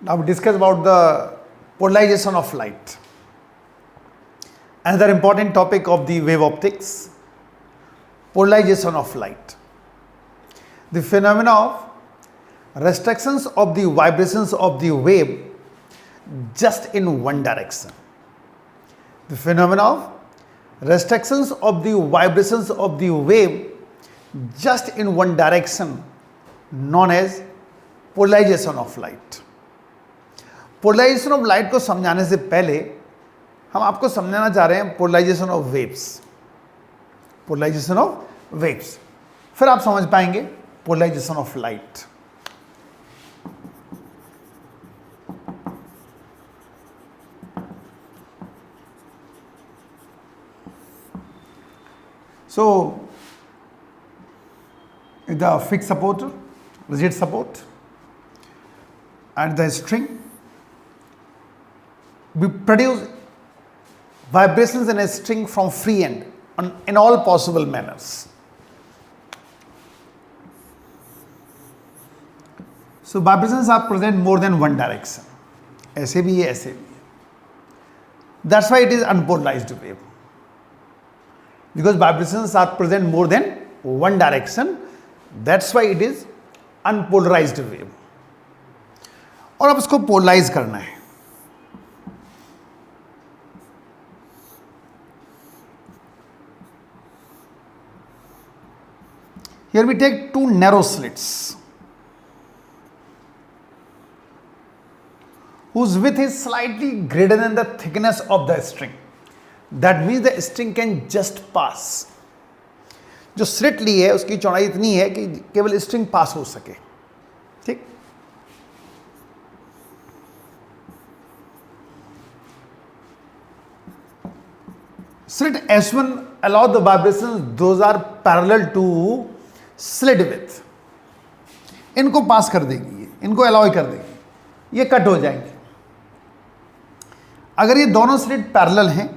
Now we discuss about the polarization of light. Another important topic of the wave optics, polarization of light. The phenomena of restrictions of the vibrations of the wave just in one direction. The phenomena of restrictions of the vibrations of the wave just in one direction known as polarization of light. Polarization of light को समझाने से पहले हम आपको समझाना चाह रहे हैं polarization of waves, polarization of waves, फिर आप समझ पाएंगे polarization of light. So the fixed supporter, rigid support, and the string, we produce vibrations in a string from free end in all possible manners. So vibrations are present more than one direction. ऐसे भी है, ऐसे भी है. That's why it is unpolarized wave. Because vibrations are present more than one direction, that's why it is unpolarized wave. और अब इसको polarise करना है. Here we take two narrow slits whose width is slightly greater than the thickness of the string. That means the string can just pass. जो slit ली है उसकी चौड़ाई इतनी है कि केवल स्ट्रिंग पास हो सके. ठीक, slit S1 allow the vibrations, those are parallel to slit width. इनको पास कर देगी, इनको अलाउ कर देगी, ये कट हो जाएंगे. अगर ये दोनों स्लिट पैरेलल हैं,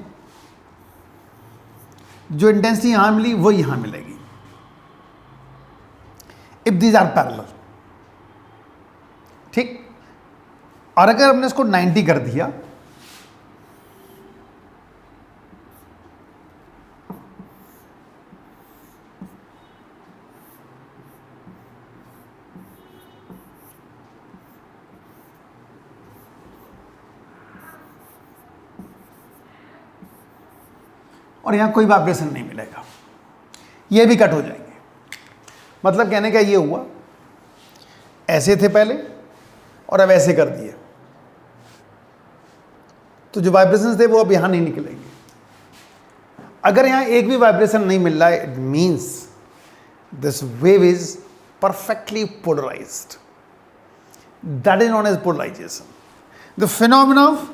जो इंटेंसिटी यहां मिली वो यहां मिलेगी. इफ दीज आर पैरेलल, ठीक. और अगर हमने इसको 90 कर दिया, और यहां कोई वाइब्रेशन नहीं मिलेगा, ये भी कट हो जाएंगे. मतलब कहने का ये हुआ, ऐसे थे पहले और अब ऐसे कर दिए, तो जो वाइब्रेशंस थे वो अब यहां नहीं निकलेंगे. अगर यहां एक भी वाइब्रेशन नहीं मिल रहा है, it means this wave is perfectly polarized. That is known as polarization. The phenomena of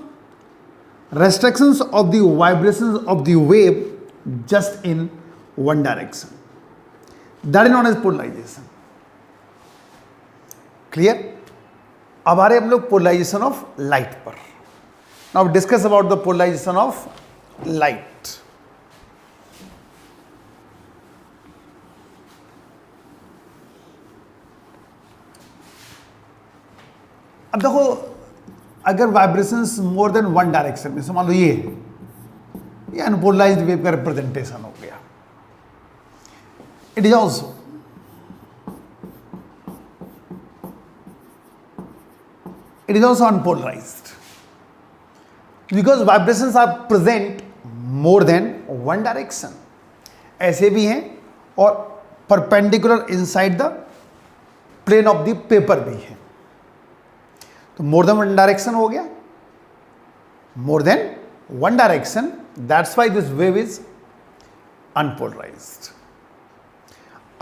restrictions of the vibrations of the wave just in one direction, that is known as polarization. Clear? अब आ रहे हम लोग polarization of light पर. Now discuss about the polarization of light. अब देखो, अगर vibrations मोर than one direction में, मान लो ये अनपोलराइज्ड वेव का रिप्रेजेंटेशन हो गया. It is also unpolarized because vibrations are present more than one direction. ऐसे भी हैं और perpendicular inside the plane of the paper भी है. तो मोर देन वन डायरेक्शन हो गया, more than one direction, that's why this wave is unpolarized.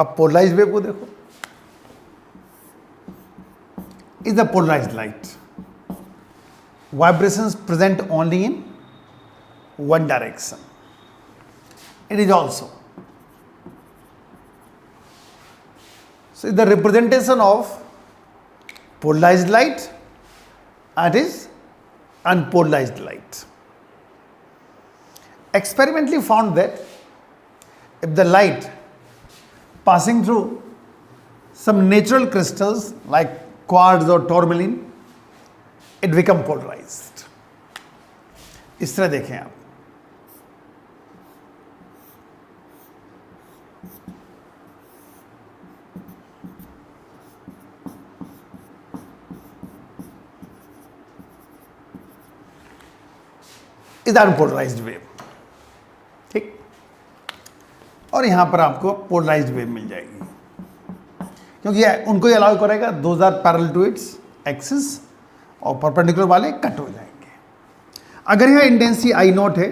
अब पोलराइज्ड वेव को देखो, is the polarized light. Vibrations present only in one direction. It is also, so the representation of polarized light and is unpolarized light. Experimentally found that if the light passing through some natural crystals like quartz or tourmaline it become polarized. इस तरह देखें आप, is unpolarised wave, ठीक। और यहां पर आपको polarised wave मिल जाएगी, क्योंकि उनको ये अलाउ करेगा, those are parallel to its axis, और परपेंडिकुलर वाले कट हो जाएंगे। अगर यह इंटेंसिटी आई नॉट है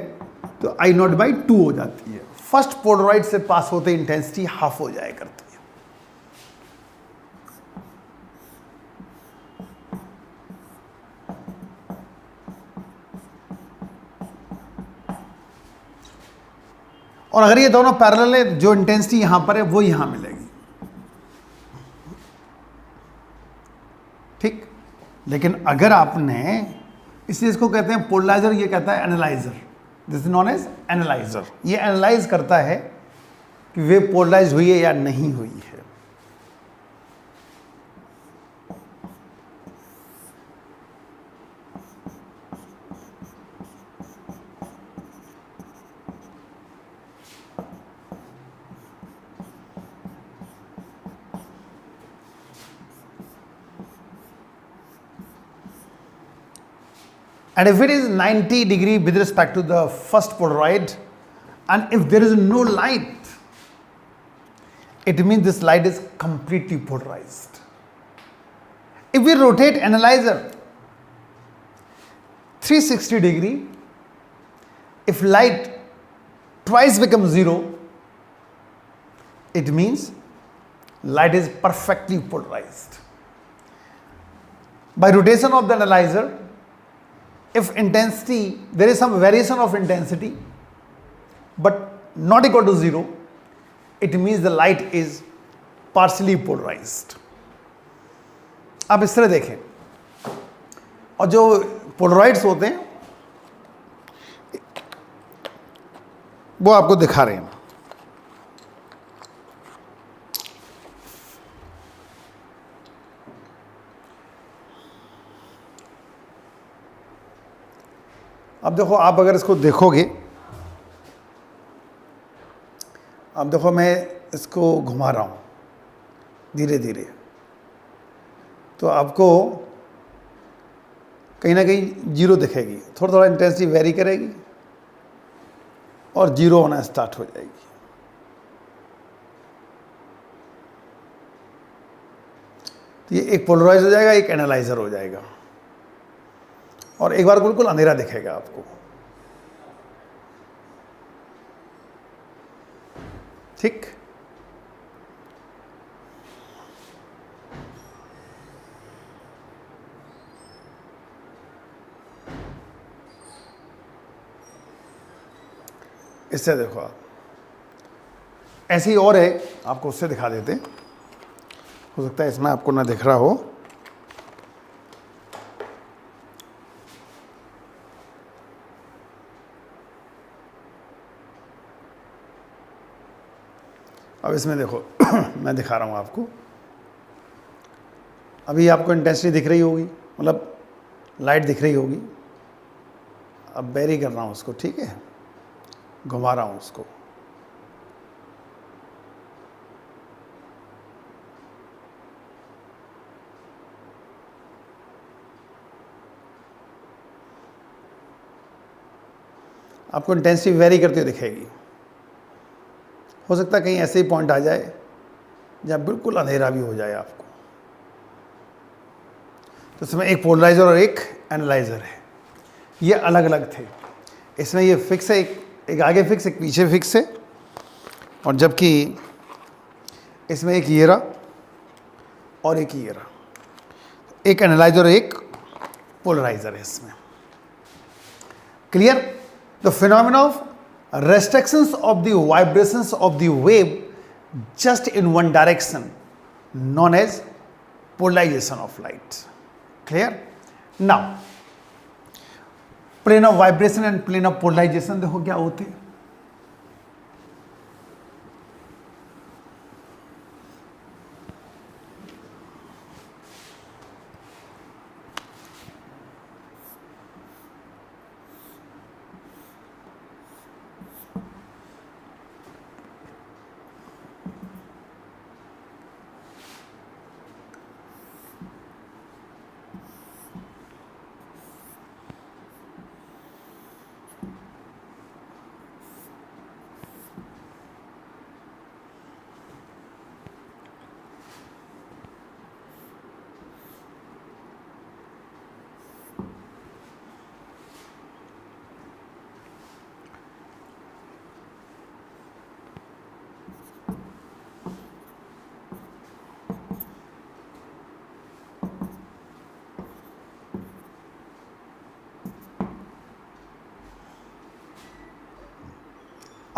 तो आई नॉट बाई 2 हो जाती है। फर्स्ट पोलराइड से पास होते इंटेंसिटी हाफ हो जाया करती है। और अगर ये दोनों पैरेलल है, जो इंटेंसिटी यहां पर है वो यहां मिलेगी, ठीक। लेकिन अगर आपने, इसलिए इसको कहते हैं पोलराइजर, ये कहता है analyzer, this is known as analyzer. ये एनालाइज करता है कि वेव पोलराइज हुई है या नहीं हुई है। And if it is 90 degree with respect to the first Polaroid, and if there is no light, it means this light is completely polarized. If we rotate analyzer 360 degree, if light twice becomes 0, it means light is perfectly polarized. By rotation of the analyzer, if intensity, there is some variation of intensity but not equal to 0, it means the light is partially polarized. आप इस तरह देखें, और जो पोलराइड्स होते हैं वो आपको दिखा रहे हैं। अब देखो, आप अगर इसको देखोगे, अब देखो मैं इसको घुमा रहा हूँ धीरे धीरे, तो आपको कहीं ना कहीं जीरो दिखेगी, थोड़ा थोड़ा इंटेंसिटी वेरी करेगी और जीरो होना स्टार्ट हो जाएगी। तो ये एक पोलराइज हो जाएगा, एक एनालाइजर हो जाएगा, और एक बार बिल्कुल अंधेरा दिखेगा आपको, ठीक। इससे देखो आप, ऐसी और है, आपको उससे दिखा देते, हो सकता है इसमें आपको ना दिख रहा हो। अब इसमें देखो मैं दिखा रहा हूँ आपको, अभी आपको इंटेंसिटी दिख रही होगी, मतलब लाइट दिख रही होगी। अब वेरी कर रहा हूँ उसको, ठीक है, घुमा रहा हूँ उसको, आपको इंटेंसिटी वेरी करते हुए दिखेगी। हो सकता है कहीं ऐसे ही पॉइंट आ जाए जहाँ बिल्कुल अंधेरा भी हो जाए आपको। तो इसमें एक पोलराइजर और एक एनालाइजर है, ये अलग अलग थे। इसमें ये फिक्स है, एक आगे फिक्स, एक पीछे फिक्स है, और जबकि इसमें एक ये रहा और एक ये रहा, एक एनालाइजर और एक पोलराइजर है इसमें। Clear? The phenomena of restrictions of the vibrations of the wave just in one direction known as polarization of light. Clear? Now plane of vibration and plane of polarization देखो क्या होते हैं।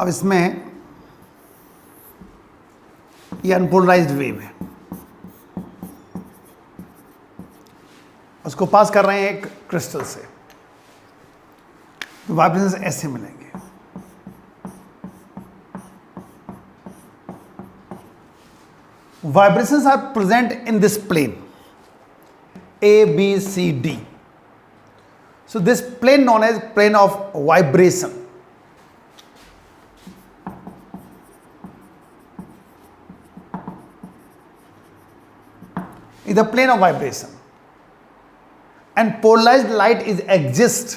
अब इसमें ये अनपोलराइज्ड वेव है, उसको पास कर रहे हैं एक क्रिस्टल से, तो वाइब्रेशंस ऐसे मिलेंगे। Vibrations are present in this plane A, B, C, D. So this plane known as plane of vibration. Is the plane of vibration, and polarized light is exist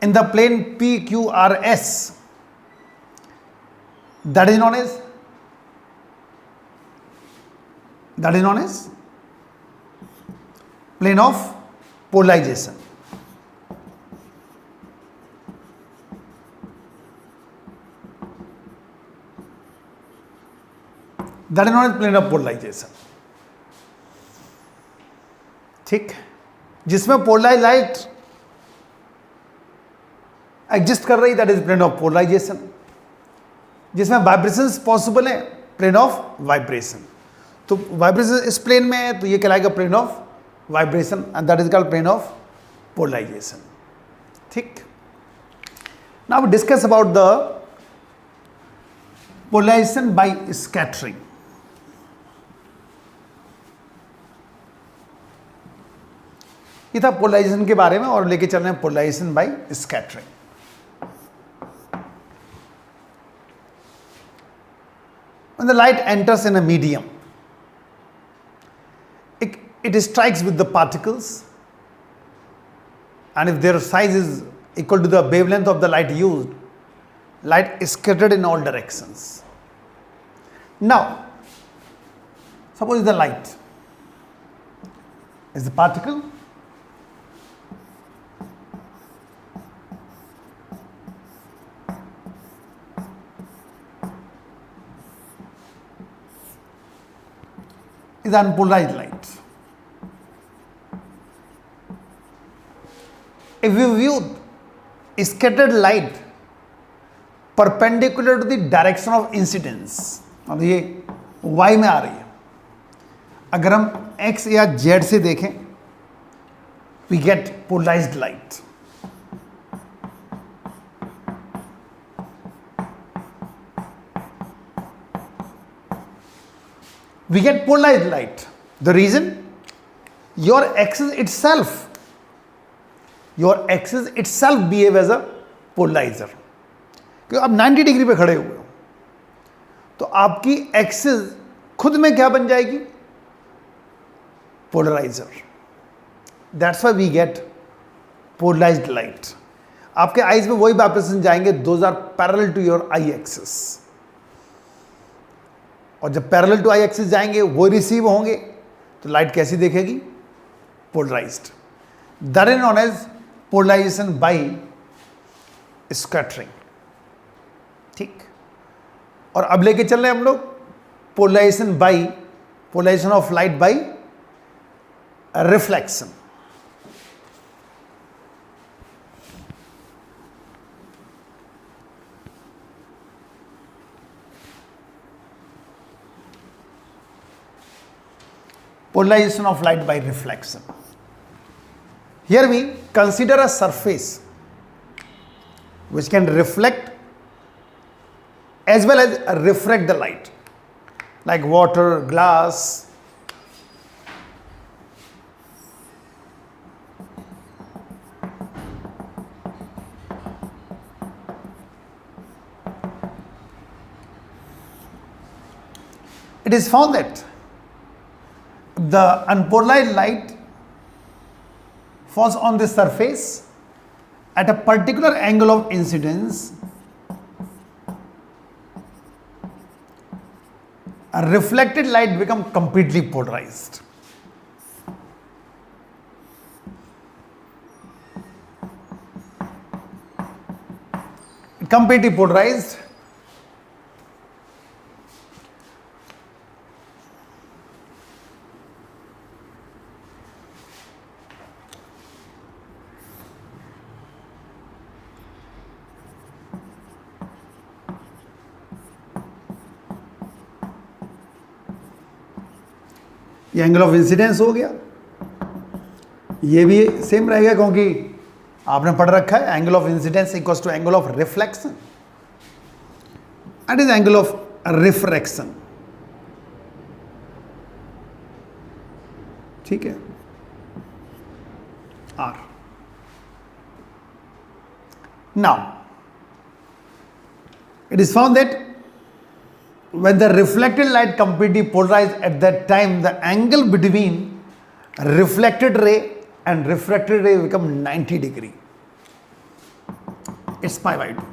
in the plane P, Q, R, S. That is known as plane of polarization. That is known as plane of polarization. ठीक, जिसमें polarise light exist कर रही, that is plane of polarisation. जिसमें vibrations possible है, plane of vibration. तो vibration इस plane में है, तो ये कहलाएगा plane of vibration, and that is called plane of polarisation. ठीक, now we discuss about the polarisation by scattering. ये था पोलराइजेशन के बारे में, और लेके चल रहे हैं polarisation by scattering. When the light enters in a medium, it strikes with the particles, and if their size is equal to the wavelength of the light used, light is scattered in all directions. Now, suppose the light is the particle, is unpolarized light. If we view scattered light perpendicular to the direction of incidence, अब ये y में आ रही है, अगर हम x या z से देखें, we get polarized light. We get polarized light. The reason? Your axis itself behave as a polarizer. क्योंकि आप 90 डिग्री पे खड़े हुए हो, तो आपकी एक्सिस खुद में क्या बन जाएगी? Polarizer. That's why we get polarized light. आपके आईज में वही वाइब्रेशन जाएंगे, those are parallel to your eye axis, और जब पैरेलल टू आई एक्सिस जाएंगे वो रिसीव होंगे, तो लाइट कैसी दिखेगी? Polarized. That is known as polarization by scattering. ठीक, और अब लेके चल रहे हैं हम लोग polarization of light by reflection. Polarization of light by reflection. Here we consider a surface which can reflect as well as refract the light, like water, glass. It is found that the unpolarized light falls on the surface at a particular angle of incidence. A reflected light becomes completely polarized. Completely polarized. ये angle of incidence हो गया, ये भी same रहेगा क्योंकि आपने पढ़ रखा है angle of incidence equals to angle of reflection, r is angle of refraction. ठीक है, r. Now it is found that when the reflected light completely polarized at that time, the angle between reflected ray and refracted ray become 90 degree. It's pi by 2.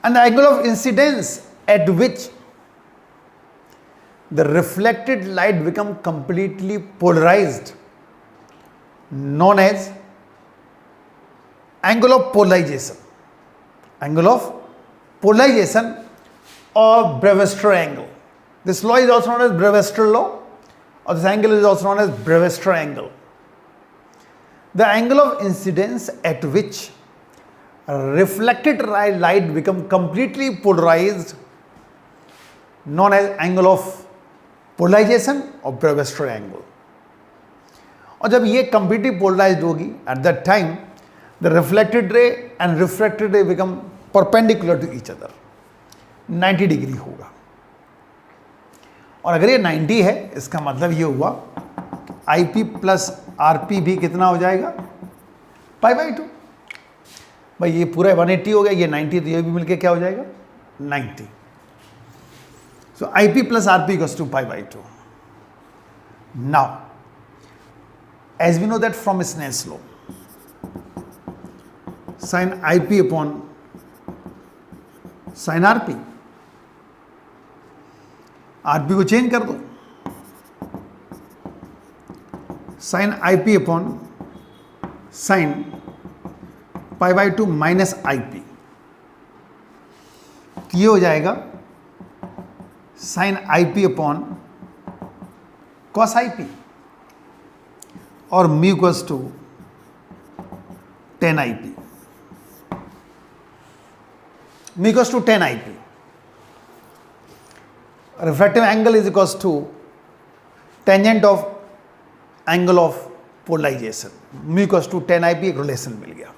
And the angle of incidence at which the reflected light become completely polarized, known as angle of polarization. Angle of polarization or Brewster angle. This law is also known as Brewster law, or this angle is also known as Brewster angle. The angle of incidence at which reflected light become completely polarized, known as angle of polarization or Brewster angle. और जब ये completely polarized होगी, at that time the reflected ray and refracted ray become perpendicular to each other, 90 degree होगा। और अगर ये 90 है, इसका मतलब ये हुआ IP प्लस RP भी कितना हो जाएगा, पाई बाई 2। भाई ये पूरा 180 हो गया, ये 90, तो ये भी मिलके क्या हो जाएगा, 90। So IP plus RP equals to pi by 2। Now as we know that from Snell's law, sin IP upon sin RP, RP को चेंज कर दो, sin IP upon sin pi by 2 minus IP, तो ये हो जाएगा sin IP upon cos IP, और mu equals to tan IP, mu equals to tan IP। Refractive angle is equals to tangent of angle of polarization, mu equals to tan IP, एक relation मिल गया।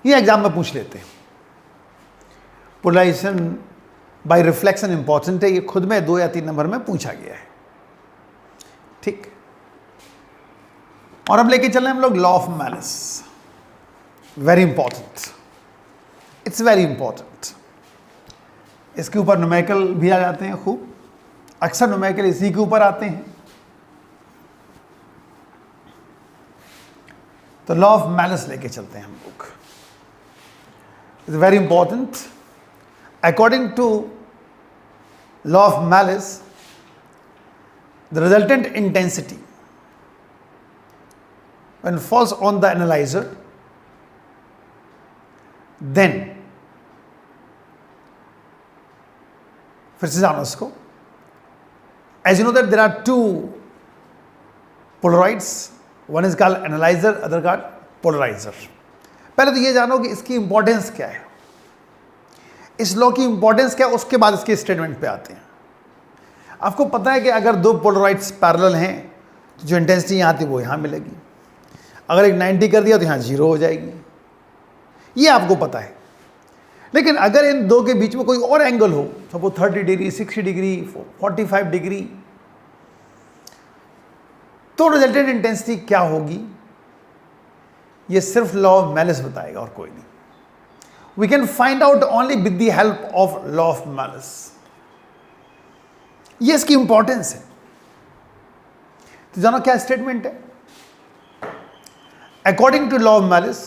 ये exam में पूछ लेते हैं। Polarization by reflection important है, ये खुद में 2 या 3 नंबर में पूछा गया है। ठीक, और अब लेके चल रहे हैं हम लोग law of malice. Very important, it's very important. इसके ऊपर न्यूमेरिकल भी आ जाते हैं खूब, अक्सर न्यूमेरिकल इसी के ऊपर आते हैं। तो लॉ ऑफ मैलिस लेके चलते हैं हम लोग। It's very important. According to law of Malus, the resultant intensity when falls on the analyzer, then फिर से जानो इसको। As you know that there are 2 Polaroids, one is called analyzer, other called polarizer। पहले तो ये जानो कि इसकी इंपॉर्टेंस क्या है, इस लॉ की इंपॉर्टेंस क्या है, उसके बाद इसके स्टेटमेंट पे आते हैं। आपको पता है कि अगर 2 पोलराइड्स पैरेलल हैं तो जो इंटेंसिटी यहाँ थी वो यहाँ मिलेगी, अगर एक 90 कर दिया तो यहाँ 0 हो जाएगी, ये आपको पता है। लेकिन अगर इन 2 के बीच में कोई और एंगल हो, सपोज 30 डिग्री, 60 डिग्री, 45 डिग्री, तो रिजल्टेंट इंटेंसिटी क्या होगी, ये सिर्फ लॉ ऑफ मैलिस बताएगा और कोई नहीं। We can find out only with the help of law of Malus. ये इसकी इंपॉर्टेंस है। तो जानो क्या स्टेटमेंट है। According to law of malice,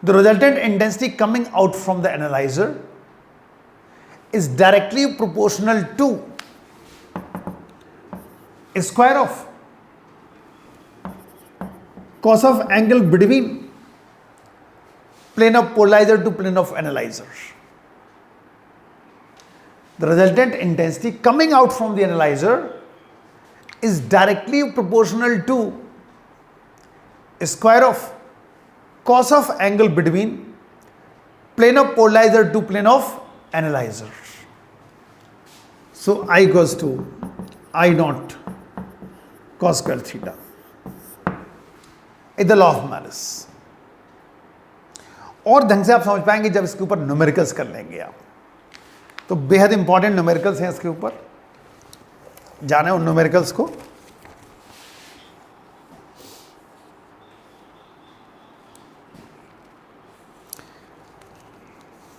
the resultant intensity coming out from the analyzer is directly proportional to square of cos of angle between plane of polarizer to plane of analyzer. The resultant intensity coming out from the analyzer is directly proportional to square of cos of angle between plane of polarizer to plane of analyzer। So I equals to I naught cos square theta, is the law of Malus. और ढंग से आप समझ पाएंगे जब इसके ऊपर numericals कर लेंगे आप, तो बेहद इंपॉर्टेंट न्यूमेरिकल्स हैं इसके ऊपर, जाने उन न्यूमेरिकल्स को।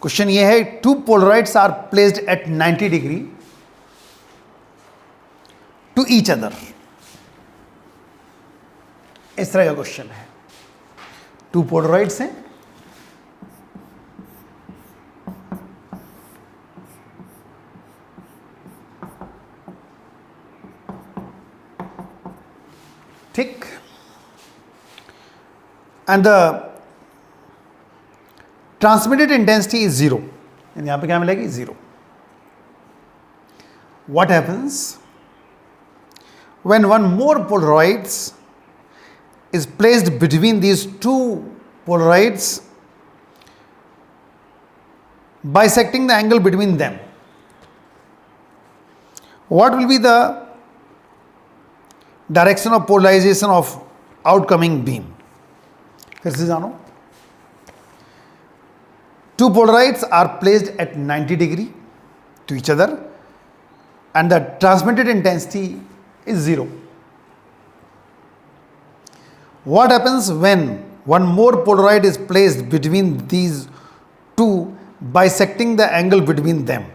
क्वेश्चन ये है, two polaroids are placed at 90 degree to each other. इस तरह का क्वेश्चन है, टू पोलराइड्स हैं, ठीक, and the transmitted intensity is 0, यहां पे क्या मिलेगी 0। What happens when one more polaroids is placed between these two polarides, bisecting the angle between them? What will be the direction of polarization of outcoming beam? फिर से जानो, two polarides are placed at 90 degree to each other and the transmitted intensity is 0. What happens when one more polaroid is placed between these two, bisecting the angle between them?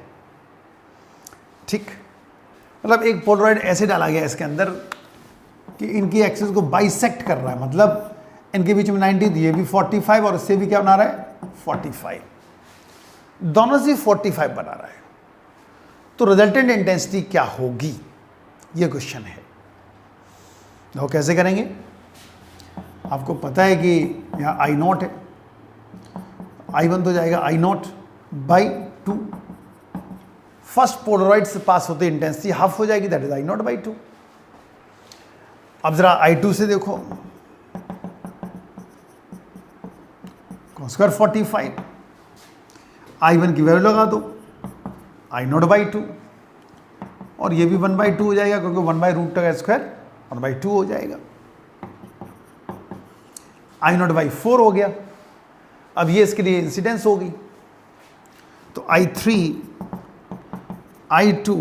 ठीक, मतलब एक Polaroid ऐसे डाला गया इसके अंदर कि इनकी एक्सिस को बाइसेक्ट कर रहा है, मतलब इनके बीच में 90, ये भी 45 और इससे भी क्या बना रहा है 45, दोनों से 45 बना रहा है। तो रिजल्टेंट इंटेंसिटी क्या होगी, ये क्वेश्चन है। वो कैसे करेंगे? आपको पता है कि यहाँ आई नॉट है, I1 तो जाएगा आई नॉट बाई 2, फर्स्ट पोलराइड से पास होते इंटेंसिटी हाफ हो जाएगी, that is I nought by 2। अब जरा I2 से देखो, cos स्क्वायर 45, I1 की वैल्यू लगा दो आई नॉट बाई 2, और ये भी 1/2 हो जाएगा क्योंकि 1/√2² 1/2 हो जाएगा, I0/4 हो गया। अब ये इसके लिए इंसिडेंस होगी, तो I3 I2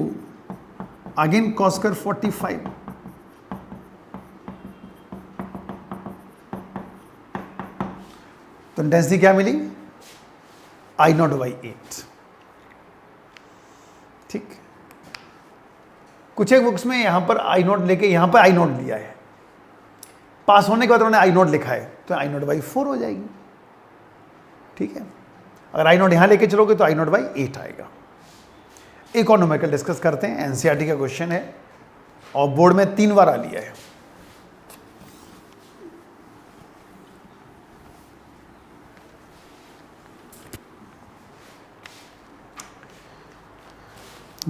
again cos square 45, तो इंटेंसिटी क्या मिली I0/8। ठीक, कुछ एक बुक्स में यहां पर I0 लेके यहां पर I0 लिया है, पास होने के बाद उन्होंने I0 लिखा है तो I0/4 हो जाएगी। ठीक है, अगर I0 यहां लेके चलोगे तो I0/8 आएगा। एक और न्यूमेरिकल डिस्कस करते हैं, एनसीईआरटी का क्वेश्चन है और बोर्ड में 3 बार आ लिया है।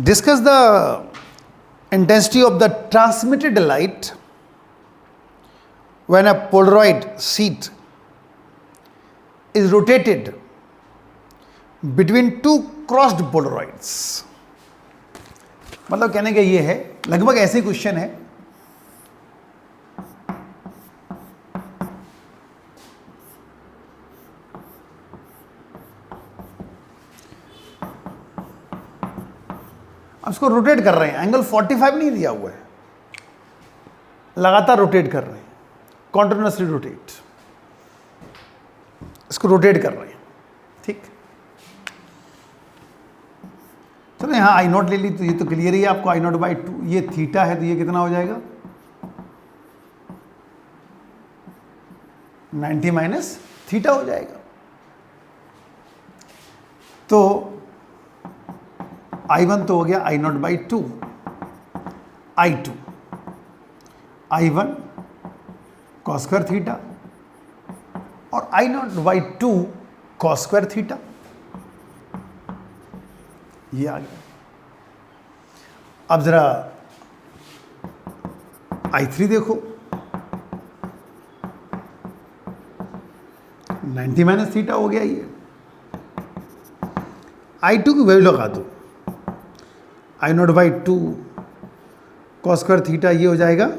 Discuss the intensity of the transmitted light when a Polaroid sheet is rotated between two crossed Polaroids। मतलब कहने का ये है, लगभग ऐसे क्वेश्चन है, अब इसको रोटेट कर रहे हैं, एंगल 45 नहीं दिया हुआ है, लगातार रोटेट कर रहे हैं, कॉन्टिन्यूसली रोटेट, इसको रोटेट कर रहे हैं। ठीक, चलो यहां I0 ले ली तो ये तो क्लियर ही है आपको, I0/2, ये थीटा है तो ये कितना हो जाएगा 90 माइनस थीटा हो जाएगा। तो I1 तो हो गया I0/2, I2 I1 cos square theta और I0/2 cos स्क्वायर थीटा, ये आ गया। अब जरा I3 देखो, 90 माइनस थीटा हो गया ये। I2 की वैल्यू लगा दो I nought by 2 cos square theta, ये हो जाएगा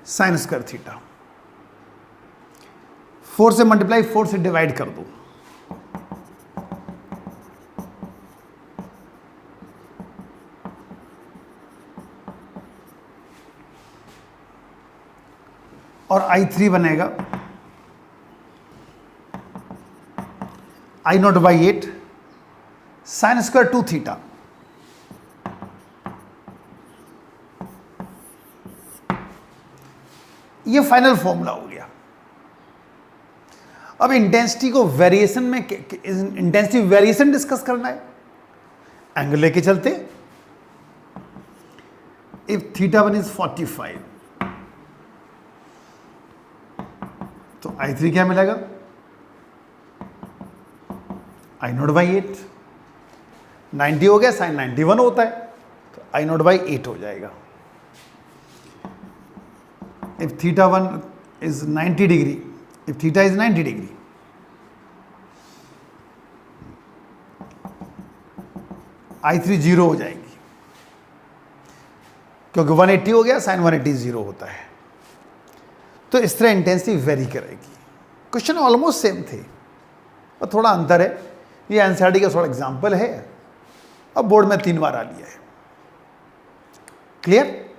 साइन स्क्वायर थीटा। 4 से मल्टीप्लाई, 4 से डिवाइड कर दो, और I3 बनेगा I not by 8 sine square 2 theta. ये फाइनल फॉर्मूला हो गया। अब इंटेंसिटी को वेरिएशन में, इंटेंसिटी वेरिएशन डिस्कस करना है, एंगल लेके चलते। इफ θ1 इज 45 तो I3 क्या मिलेगा? I नॉट बाई 8, 90 हो गया, साइन 91 होता है, तो I नॉट बाई 8 हो जाएगा। If θ1 is 90 degree, if theta is 90 degree, I3 zero हो जाएगी, क्योंकि 180 हो गया, साइन 180 जीरो होता है। तो इस तरह इंटेंसिटी वेरी करेगी। क्वेश्चन ऑलमोस्ट सेम थे और थोड़ा अंतर है। ये एनसीईआरटी का थोड़ा एग्जाम्पल है, अब बोर्ड में 3 बार आ लिया है। क्लियर?